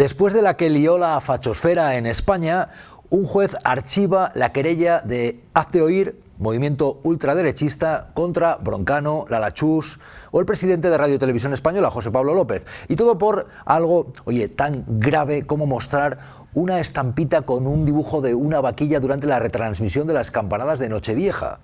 Después de la que lió la fachosfera en España, un juez archiva la querella de Hazte Oír, movimiento ultraderechista, contra Broncano, Lala Chus o el presidente de Radio Televisión Española, José Pablo López. Y todo por algo, tan grave como mostrar una estampita con un dibujo de una vaquilla durante la retransmisión de las campanadas de Nochevieja.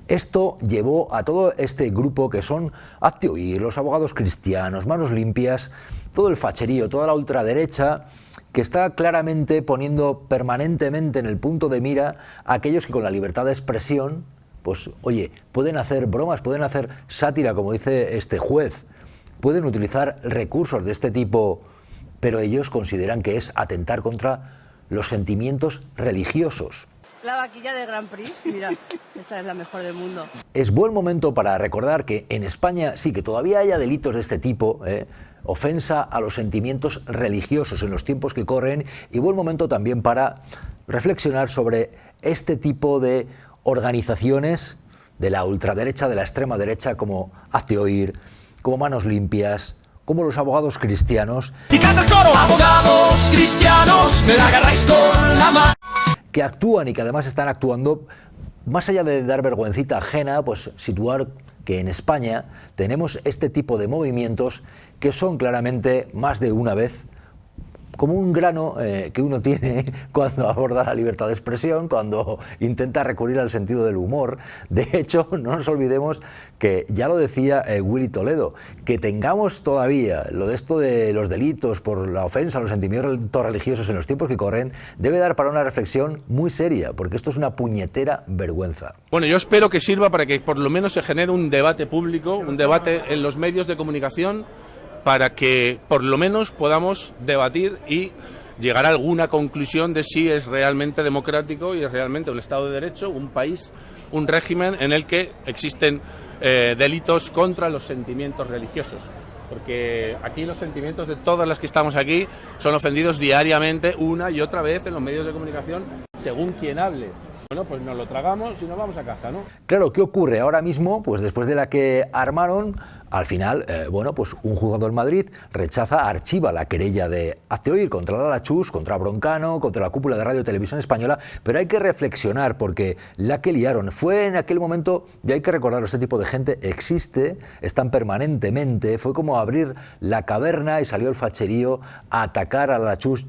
Esto llevó a todo este grupo que son Hazte Oír, los abogados cristianos, Manos Limpias, todo el facherío, toda la ultraderecha, que está claramente poniendo permanentemente en el punto de mira a aquellos que con la libertad de expresión, pues pueden hacer bromas, pueden hacer sátira, como dice este juez, pueden utilizar recursos de este tipo, pero ellos consideran que es atentar contra los sentimientos religiosos. La vaquilla de Grand Prix, mira, esta es la mejor del mundo. Es buen momento para recordar que en España sí que todavía haya delitos de este tipo, ofensa a los sentimientos religiosos en los tiempos que corren, y buen momento también para reflexionar sobre este tipo de organizaciones de la ultraderecha, de la extrema derecha, como Hazte Oír, como Manos Limpias, como los abogados cristianos. Y canta el coro, abogados cristianos, me la agarráis con la mano. Que actúan y que además están actuando, más allá de dar vergüencita ajena, pues situar que en España tenemos este tipo de movimientos que son claramente más de una vez como un grano que uno tiene cuando aborda la libertad de expresión, cuando intenta recurrir al sentido del humor. De hecho, no nos olvidemos que ya lo decía Willy Toledo, que tengamos todavía lo de esto de los delitos por la ofensa a los sentimientos religiosos en los tiempos que corren, debe dar para una reflexión muy seria, porque esto es una puñetera vergüenza. Bueno, yo espero que sirva para que por lo menos se genere un debate público, un debate en los medios de comunicación, para que por lo menos podamos debatir y llegar a alguna conclusión de si es realmente democrático y es realmente un Estado de Derecho, un país, un régimen en el que existen delitos contra los sentimientos religiosos. Porque aquí los sentimientos de todas las que estamos aquí son ofendidos diariamente, una y otra vez en los medios de comunicación, según quien hable. Bueno, pues nos lo tragamos y nos vamos a casa, ¿no? Claro, ¿qué ocurre ahora mismo? Pues después de la que armaron, al final, pues un juzgado en Madrid archiva la querella de Hazte Oír contra Lala Chus, contra Broncano, contra la cúpula de Radio Televisión Española, pero hay que reflexionar porque la que liaron fue en aquel momento, y hay que recordarlo, este tipo de gente existe, están permanentemente, fue como abrir la caverna y salió el facherío a atacar a Lala Chus.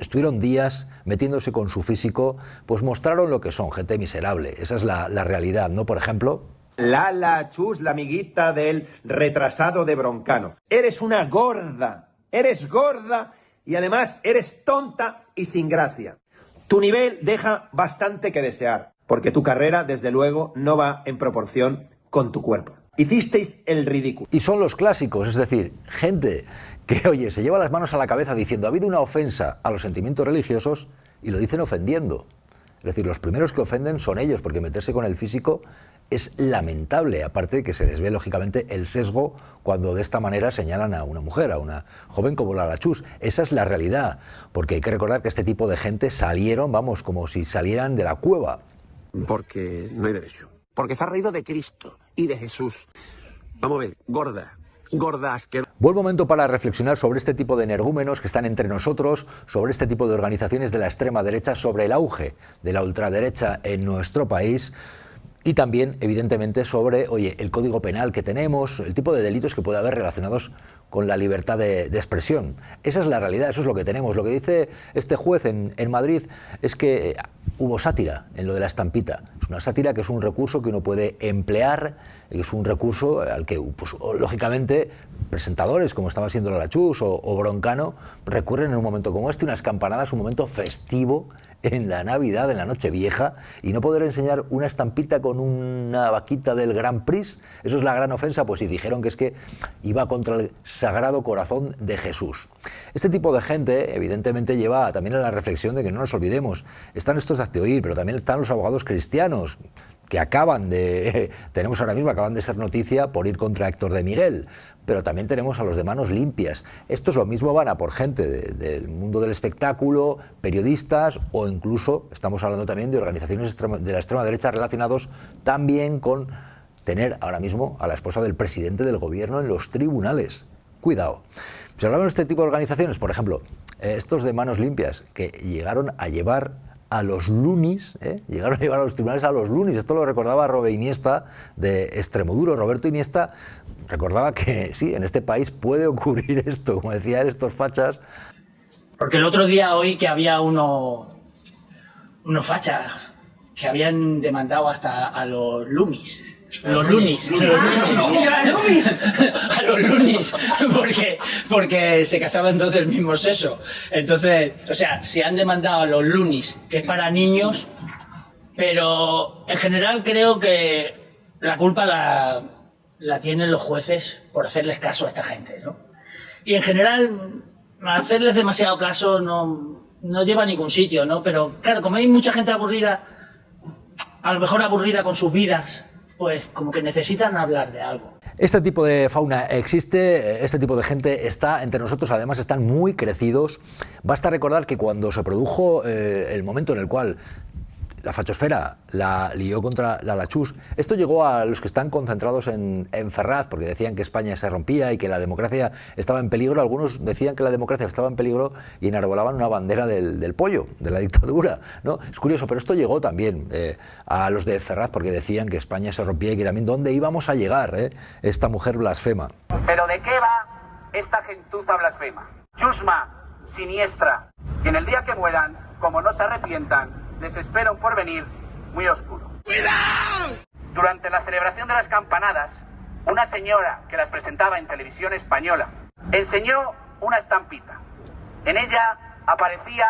Estuvieron días metiéndose con su físico, pues mostraron lo que son, gente miserable. Esa es la realidad, ¿no? Por ejemplo, Lala Chus, la amiguita del retrasado de Broncano. Eres una gorda, eres gorda y además eres tonta y sin gracia. Tu nivel deja bastante que desear, porque tu carrera, desde luego, no va en proporción con tu cuerpo. Hicisteis el ridículo. Y son los clásicos, es decir, gente que, se lleva las manos a la cabeza diciendo ha habido una ofensa a los sentimientos religiosos y lo dicen ofendiendo. Es decir, los primeros que ofenden son ellos, porque meterse con el físico es lamentable, aparte de que se les ve lógicamente el sesgo cuando de esta manera señalan a una mujer, a una joven como Lala Chus. Esa es la realidad, porque hay que recordar que este tipo de gente salieron, como si salieran de la cueva. Porque no hay derecho. Porque se ha reído de Cristo y de Jesús. Vamos a ver, gorda asquerosa. Buen momento para reflexionar sobre este tipo de energúmenos que están entre nosotros, sobre este tipo de organizaciones de la extrema derecha, sobre el auge de la ultraderecha en nuestro país y también, evidentemente, sobre el código penal que tenemos, el tipo de delitos que puede haber relacionados con la libertad de expresión. Esa es la realidad, eso es lo que tenemos. Lo que dice este juez en Madrid es que hubo sátira en lo de la estampita. Es una sátira que es un recurso que uno puede emplear, que es un recurso al que, pues, lógicamente, presentadores como estaba siendo Lala Chus o Broncano recurren en un momento como este, unas campanadas, un momento festivo en la Navidad, en la Nochevieja, y no poder enseñar una estampita con una vaquita del Grand Prix, eso es la gran ofensa, pues si dijeron que es que iba contra el Sagrado Corazón de Jesús. Este tipo de gente, evidentemente, lleva también a la reflexión de que no nos olvidemos, están estos de Hazte Oír, pero también están los abogados cristianos, que acaban de ser noticia por ir contra Héctor de Miguel, pero también tenemos a los de Manos Limpias. Estos lo mismo van a por gente del mundo del espectáculo, periodistas o incluso, estamos hablando también de organizaciones de la extrema derecha relacionados también con tener ahora mismo a la esposa del presidente del gobierno en los tribunales. Cuidado. Si hablamos de este tipo de organizaciones, por ejemplo, estos de Manos Limpias, que llegaron a llevar a los lunis, llegaron a llevar a los tribunales a los lunis. Esto lo recordaba Robe Iniesta de Extremoduro. Roberto Iniesta recordaba que sí, en este país puede ocurrir esto, como decía él, estos fachas. Porque el otro día oí que había unos fachas que habían demandado hasta a los lunis. Los lunis. A los lunis. Porque se casaban dos del mismo sexo. Entonces, o sea, se han demandado a los lunis, que es para niños, pero en general creo que la culpa la tienen los jueces por hacerles caso a esta gente, ¿no? Y en general, hacerles demasiado caso no lleva a ningún sitio, ¿no? Pero claro, como hay mucha gente aburrida, a lo mejor aburrida con sus vidas, pues como que necesitan hablar de algo. Este tipo de fauna existe, este tipo de gente está entre nosotros, además están muy crecidos. Basta recordar que cuando se produjo el momento en el cual la fachosfera la lió contra la Lachús, esto llegó a los que están concentrados en Ferraz, porque decían que España se rompía y que la democracia estaba en peligro. Algunos decían que la democracia estaba en peligro y enarbolaban una bandera del pollo, de la dictadura, ¿no? Es curioso, pero esto llegó también a los de Ferraz, porque decían que España se rompía y que también dónde íbamos a llegar, esta mujer blasfema. ¿Pero de qué va esta gentuza blasfema? Chusma, siniestra, y en el día que mueran, como no se arrepientan, les espera un porvenir muy oscuro. ¡Cuidado! Durante la celebración de las campanadas, una señora que las presentaba en televisión española enseñó una estampita. En ella aparecía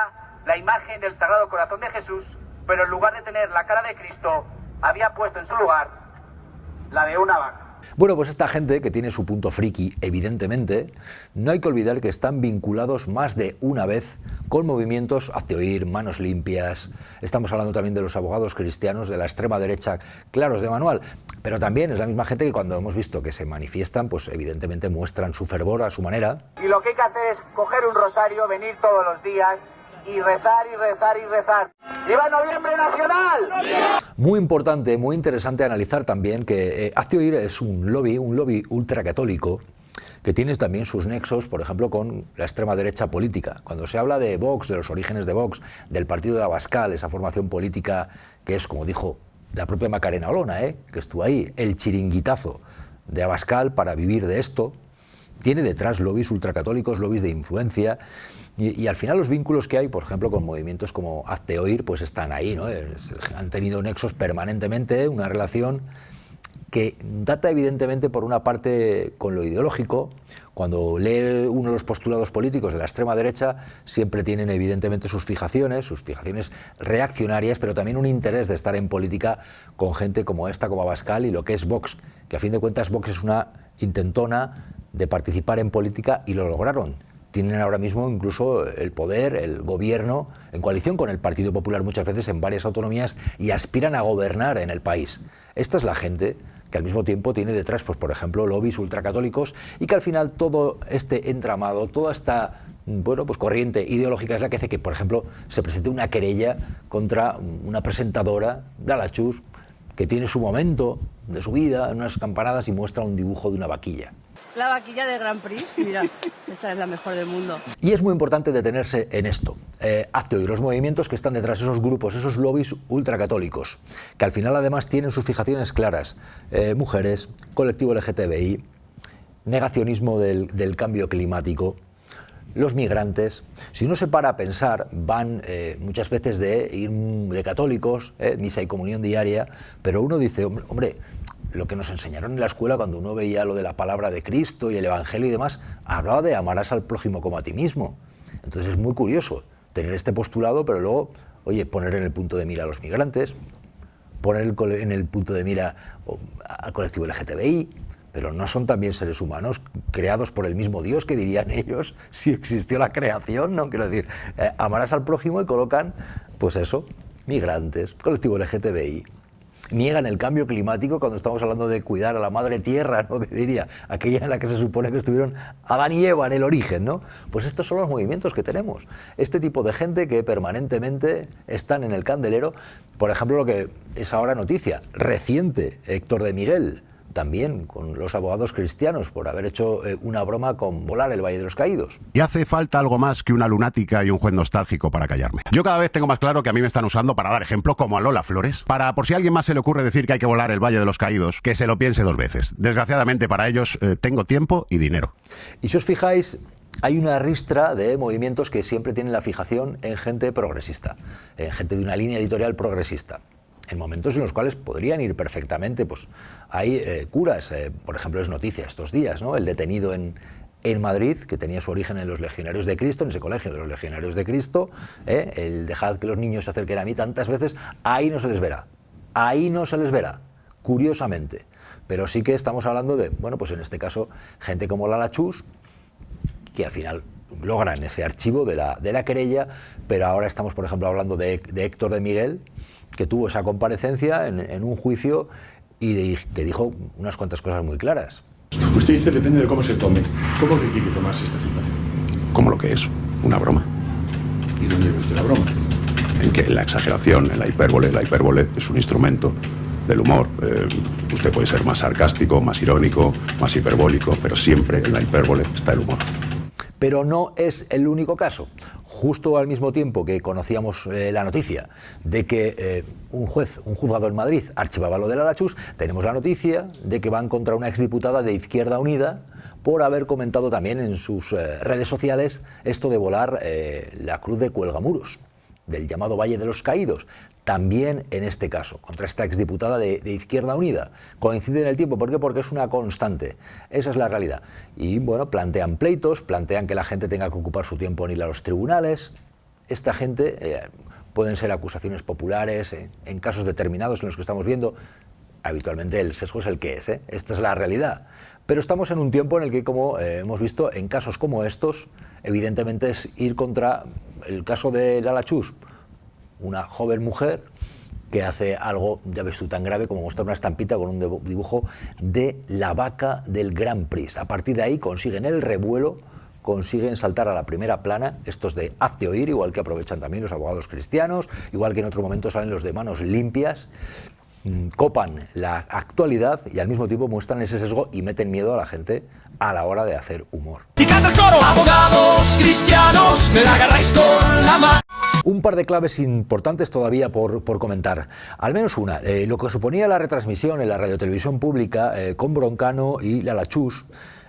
la imagen del Sagrado Corazón de Jesús, pero en lugar de tener la cara de Cristo, había puesto en su lugar la de una vaca. Bueno, pues esta gente que tiene su punto friki, evidentemente, no hay que olvidar que están vinculados más de una vez con movimientos Hazte Oír, Manos Limpias. Estamos hablando también de los abogados cristianos de la extrema derecha, claros de manual, pero también es la misma gente que cuando hemos visto que se manifiestan, pues evidentemente muestran su fervor a su manera. Y lo que hay que hacer es coger un rosario, venir todos los días y rezar y rezar y rezar. ¡Viva Noviembre Nacional! Muy importante, muy interesante analizar también que Hazte Oír es un lobby ultracatólico que tiene también sus nexos, por ejemplo, con la extrema derecha política. Cuando se habla de Vox, de los orígenes de Vox, del partido de Abascal, esa formación política que es, como dijo la propia Macarena Olona, que estuvo ahí, el chiringuitazo de Abascal para vivir de esto, tiene detrás lobbies ultracatólicos, lobbies de influencia, y al final los vínculos que hay, por ejemplo, con movimientos como Hazte Oír, pues están ahí, ¿no? Han tenido nexos permanentemente, una relación que data evidentemente por una parte con lo ideológico. Cuando lee uno de los postulados políticos de la extrema derecha, siempre tienen evidentemente sus fijaciones reaccionarias, pero también un interés de estar en política con gente como esta, como Abascal, y lo que es Vox, que a fin de cuentas Vox es una intentona de participar en política y lo lograron. Tienen ahora mismo incluso el poder, el gobierno, en coalición con el Partido Popular muchas veces en varias autonomías, y aspiran a gobernar en el país. Esta es la gente que al mismo tiempo tiene detrás, pues por ejemplo, lobbies ultracatólicos, y que al final todo este entramado, toda esta corriente ideológica es la que hace que, por ejemplo, se presente una querella contra una presentadora, la Chus, que tiene su momento de su vida en unas campanadas y muestra un dibujo de una vaquilla. La vaquilla de Grand Prix, mira, esta es la mejor del mundo. Y es muy importante detenerse en esto. Hazte Oír, los movimientos que están detrás, esos grupos, esos lobbies ultracatólicos, que al final además tienen sus fijaciones claras. Mujeres, colectivo LGTBI, negacionismo del cambio climático, los migrantes. Si uno se para a pensar, van muchas veces de católicos, misa y comunión diaria, pero uno dice, hombre, lo que nos enseñaron en la escuela cuando uno veía lo de la palabra de Cristo y el Evangelio y demás, hablaba de amarás al prójimo como a ti mismo. Entonces es muy curioso tener este postulado, pero luego, oye, poner en el punto de mira a los migrantes, poner en el punto de mira al colectivo LGTBI, pero no son también seres humanos creados por el mismo Dios, que dirían ellos si existió la creación, ¿no? Quiero decir, amarás al prójimo y colocan, pues eso, migrantes, colectivo LGTBI. Niegan el cambio climático cuando estamos hablando de cuidar a la madre tierra, ¿no? Que diría, aquella en la que se supone que estuvieron Adán y Eva en el origen, ¿no? Pues estos son los movimientos que tenemos. Este tipo de gente que permanentemente están en el candelero. Por ejemplo, lo que es ahora noticia reciente, Héctor de Miguel, también con los abogados cristianos por haber hecho una broma con volar el Valle de los Caídos. Y hace falta algo más que una lunática y un juez nostálgico para callarme. Yo cada vez tengo más claro que a mí me están usando para dar ejemplo como a Lola Flores, para por si a alguien más se le ocurre decir que hay que volar el Valle de los Caídos, que se lo piense 2 veces. Desgraciadamente para ellos tengo tiempo y dinero. Y si os fijáis, hay una ristra de movimientos que siempre tienen la fijación en gente progresista, en gente de una línea editorial progresista, en momentos en los cuales podrían ir perfectamente. Pues hay curas, por ejemplo, es noticia estos días, ¿no? El detenido en Madrid, que tenía su origen en los Legionarios de Cristo, en ese colegio de los Legionarios de Cristo, el dejad que los niños se acerquen a mí tantas veces, ahí no se les verá, curiosamente. Pero sí que estamos hablando de, bueno, pues en este caso, gente como Lala Chus, que al final logran ese archivo de la querella, pero ahora estamos, por ejemplo, hablando de Héctor de Miguel, que tuvo esa comparecencia en un juicio y que dijo unas cuantas cosas muy claras. Usted dice depende de cómo se tome. ¿Cómo que tiene que tomarse esta situación? Como lo que es, una broma. ¿Y dónde ve usted la broma? En que la exageración, en la hipérbole es un instrumento del humor. Usted puede ser más sarcástico, más irónico, más hiperbólico, pero siempre en la hipérbole está el humor. Pero no es el único caso. Justo al mismo tiempo que conocíamos la noticia de que un juzgado en Madrid archivaba lo de Lala Chus, tenemos la noticia de que van contra una exdiputada de Izquierda Unida por haber comentado también en sus redes sociales esto de volar la cruz de Cuelgamuros, del llamado Valle de los Caídos. También en este caso, contra esta exdiputada de Izquierda Unida. Coincide en el tiempo, ¿por qué? Porque es una constante, esa es la realidad. Y bueno, plantean pleitos, plantean que la gente tenga que ocupar su tiempo en ir a los tribunales. Esta gente, pueden ser acusaciones populares, en casos determinados en los que estamos viendo, habitualmente el sesgo es el que es, esta es la realidad. Pero estamos en un tiempo en el que, como hemos visto, en casos como estos, evidentemente es ir contra el caso de Lala Chus, una joven mujer que hace algo, ya ves tú, tan grave como mostrar una estampita con un dibujo de la vaca del Grand Prix. A partir de ahí consiguen el revuelo, consiguen saltar a la primera plana, estos de hazte oír, igual que aprovechan también los abogados cristianos, igual que en otro momento salen los de manos limpias, copan la actualidad y al mismo tiempo muestran ese sesgo y meten miedo a la gente a la hora de hacer humor. Y canta el coro, abogados cristianos, me la agarráis con la mano. Un par de claves importantes todavía por comentar. Al menos una, lo que suponía la retransmisión en la radiotelevisión pública con Broncano y Lala Chus,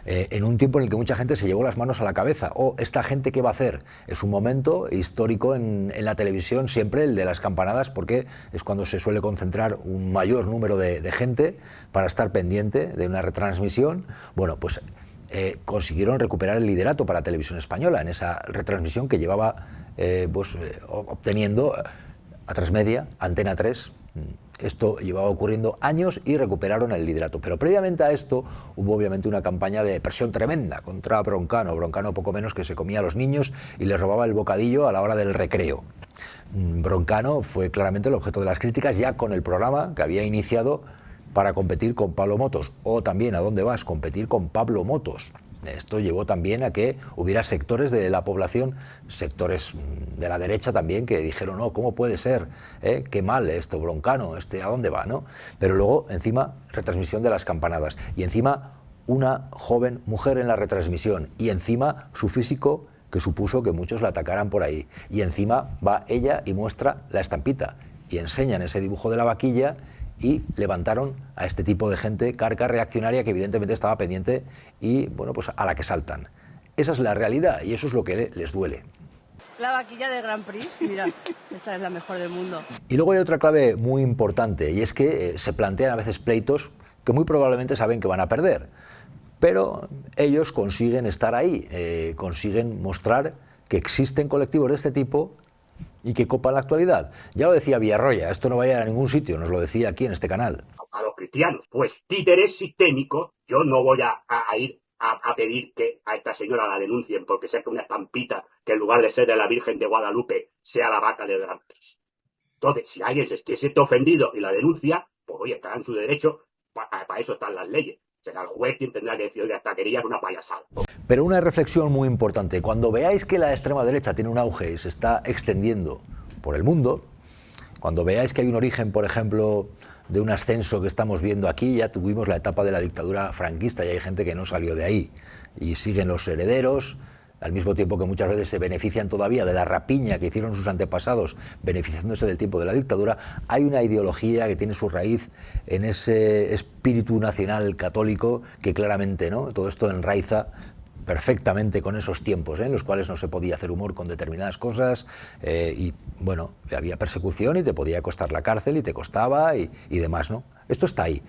en un tiempo en el que mucha gente se llevó las manos a la cabeza. ¿Esta gente qué va a hacer? Es un momento histórico en la televisión, siempre el de las campanadas, porque es cuando se suele concentrar un mayor número de gente para estar pendiente de una retransmisión. Bueno, pues consiguieron recuperar el liderato para Televisión Española en esa retransmisión que llevaba obteniendo Atresmedia, Antena 3. Esto llevaba ocurriendo años y recuperaron el liderato. Pero previamente a esto hubo obviamente una campaña de presión tremenda contra Broncano. Broncano poco menos que se comía a los niños y les robaba el bocadillo a la hora del recreo. Broncano fue claramente el objeto de las críticas ya con el programa que había iniciado para competir con Pablo Motos. O también, ¿a dónde vas? Competir con Pablo Motos. Esto llevó también a que hubiera sectores de la población, sectores de la derecha también, que dijeron, no, ¿cómo puede ser? Qué mal esto, Broncano, ¿a dónde va? ¿No? Pero luego, encima, retransmisión de las campanadas. Y encima, una joven mujer en la retransmisión. Y encima, su físico, que supuso que muchos la atacaran por ahí. Y encima va ella y muestra la estampita. Y enseñan ese dibujo de la vaquilla y levantaron a este tipo de gente carca reaccionaria que evidentemente estaba pendiente y, bueno, pues a la que saltan. Esa es la realidad y eso es lo que les duele. La vaquilla de Grand Prix, mira, esta es la mejor del mundo. Y luego hay otra clave muy importante y es que se plantean a veces pleitos que muy probablemente saben que van a perder, pero ellos consiguen estar ahí, consiguen mostrar que existen colectivos de este tipo y que copan la actualidad. Ya lo decía Villarroya, esto no va a ir a ningún sitio, nos lo decía aquí en este canal. A los cristianos, pues títeres sistémicos, yo no voy a ir a pedir que a esta señora la denuncien porque saque una estampita que en lugar de ser de la Virgen de Guadalupe sea la vaca del Gran Prix. Entonces, si alguien se siente ofendido y la denuncia, pues oye, estará en su derecho, para eso están las leyes. Será el juez quien tendrá que decir que esta querella es una payasada. Pero una reflexión muy importante, cuando veáis que la extrema derecha tiene un auge y se está extendiendo por el mundo, cuando veáis que hay un origen, por ejemplo, de un ascenso que estamos viendo aquí. Ya tuvimos la etapa de la dictadura franquista y hay gente que no salió de ahí y siguen los herederos, al mismo tiempo que muchas veces se benefician todavía de la rapiña que hicieron sus antepasados, beneficiándose del tiempo de la dictadura. Hay una ideología que tiene su raíz en ese espíritu nacional católico que claramente, ¿no?, todo esto enraiza perfectamente con esos tiempos, en los cuales no se podía hacer humor con determinadas cosas y bueno, había persecución y te podía costar la cárcel y te costaba y demás, ¿no? Esto está ahí.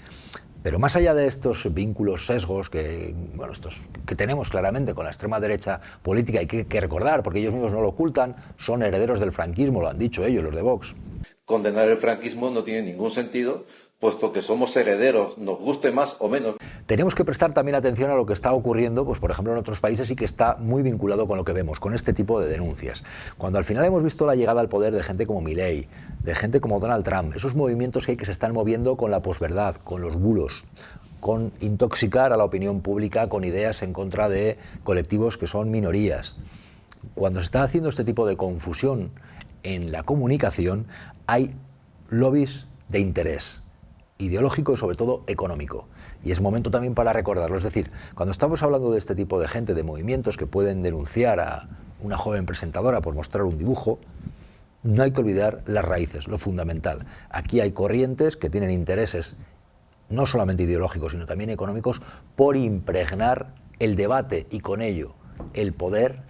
Pero más allá de estos vínculos, sesgos que, bueno, estos que tenemos claramente con la extrema derecha política, hay que recordar, porque ellos mismos no lo ocultan, son herederos del franquismo, lo han dicho ellos, los de Vox. Condenar el franquismo no tiene ningún sentido, puesto que somos herederos, nos guste más o menos. Tenemos que prestar también atención a lo que está ocurriendo, pues por ejemplo en otros países, y que está muy vinculado con lo que vemos, con este tipo de denuncias. Cuando al final hemos visto la llegada al poder de gente como Milei, de gente como Donald Trump, esos movimientos que hay que se están moviendo con la posverdad, con los bulos, con intoxicar a la opinión pública con ideas en contra de colectivos que son minorías. Cuando se está haciendo este tipo de confusión en la comunicación, hay lobbies de interés ideológico y sobre todo económico. Y es momento también para recordarlo. Es decir, cuando estamos hablando de este tipo de gente, de movimientos que pueden denunciar a una joven presentadora por mostrar un dibujo, no hay que olvidar las raíces, lo fundamental. Aquí hay corrientes que tienen intereses no solamente ideológicos, sino también económicos, por impregnar el debate y con ello el poder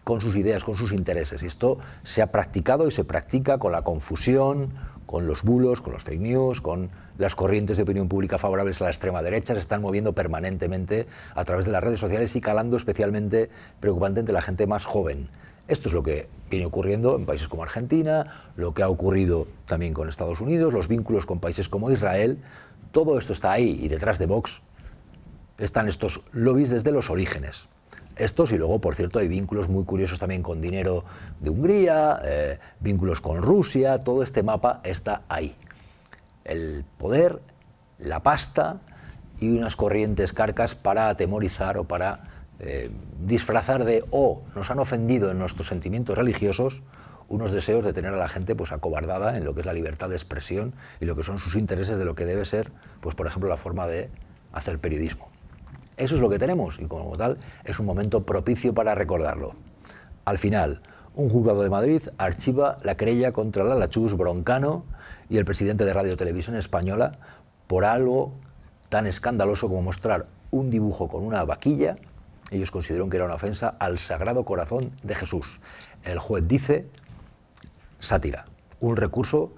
con sus ideas, con sus intereses. Y esto se ha practicado y se practica con la confusión, con los bulos, con los fake news, con las corrientes de opinión pública favorables a la extrema derecha. Se están moviendo permanentemente a través de las redes sociales y calando especialmente preocupante entre la gente más joven. Esto es lo que viene ocurriendo en países como Argentina, lo que ha ocurrido también con Estados Unidos, los vínculos con países como Israel. Todo esto está ahí y detrás de Vox están estos lobbies desde los orígenes. Estos y luego, por cierto, hay vínculos muy curiosos también con dinero de Hungría, vínculos con Rusia, todo este mapa está ahí. El poder, la pasta y unas corrientes carcas para atemorizar o para disfrazar de nos han ofendido en nuestros sentimientos religiosos unos deseos de tener a la gente pues acobardada en lo que es la libertad de expresión y lo que son sus intereses de lo que debe ser, pues por ejemplo, la forma de hacer periodismo. Eso es lo que tenemos y como tal es un momento propicio para recordarlo. Al final, un juzgado de Madrid archiva la querella contra Lala Chus, Broncano y el presidente de Radio Televisión Española por algo tan escandaloso como mostrar un dibujo con una vaquilla. Ellos consideraron que era una ofensa al Sagrado Corazón de Jesús. El juez dice sátira, un recurso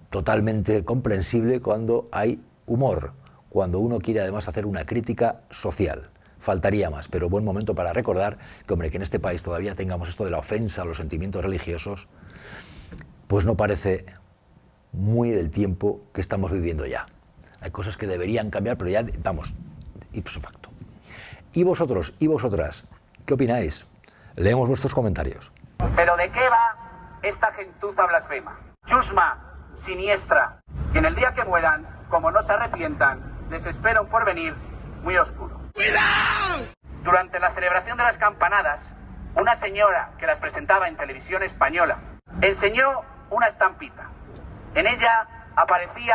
totalmente comprensible cuando hay humor, cuando uno quiere además hacer una crítica social. Faltaría más, pero buen momento para recordar que, hombre, que en este país todavía tengamos esto de la ofensa a los sentimientos religiosos, pues no parece muy del tiempo que estamos viviendo ya. Hay cosas que deberían cambiar, pero ya, vamos, ipso facto. ¿Y vosotros y vosotras qué opináis? Leemos vuestros comentarios. ¿Pero de qué va esta gentuza blasfema? Chusma, siniestra, y en el día que mueran, como no se arrepientan, les espera un porvenir muy oscuro. ¡Cuidado! Durante la celebración de las campanadas, una señora que las presentaba en televisión española enseñó una estampita. En ella aparecía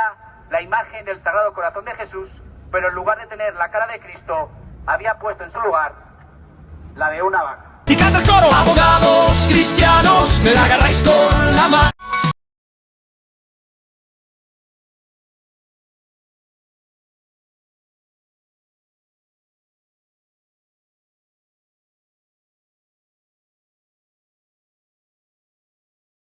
la imagen del Sagrado Corazón de Jesús, pero en lugar de tener la cara de Cristo, había puesto en su lugar la de una vaca. Y canta el coro, abogado.